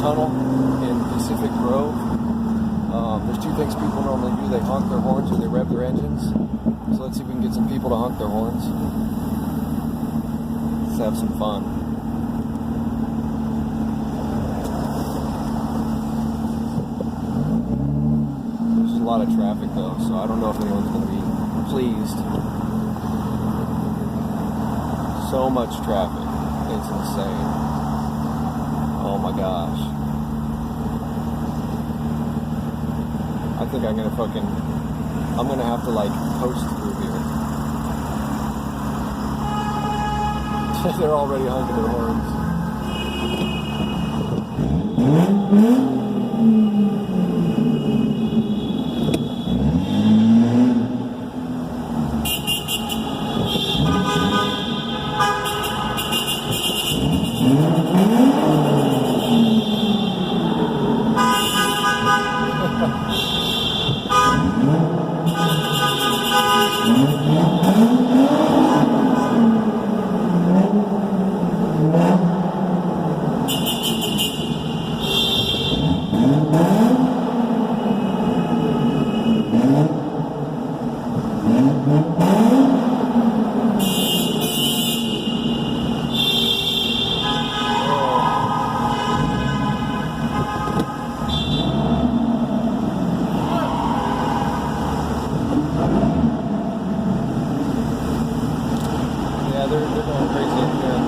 tunnel in Pacific Grove. There's two things people normally do. They honk their horns or they rev their engines. So let's see if we can get some people to honk their horns. Let's have some fun. There's a lot of traffic though, so I don't know if anyone's going to be pleased. So much traffic. It's insane. Oh my gosh. I think I'm gonna have to like coast through here. They're already honking their horns. They're going crazy up here.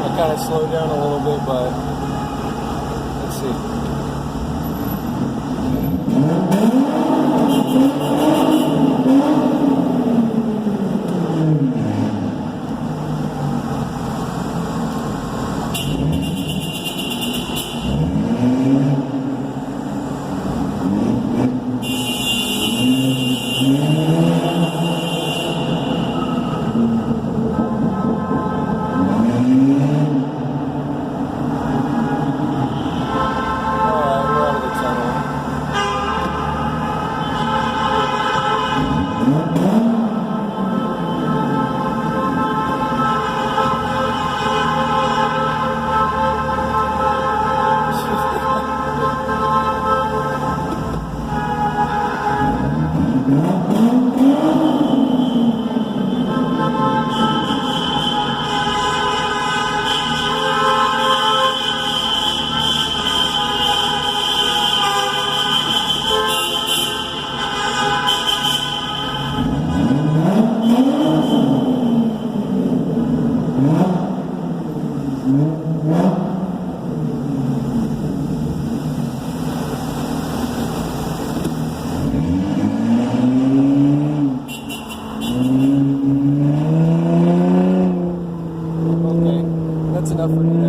I kind of slowed down a little bit, but let's see. That's enough for me.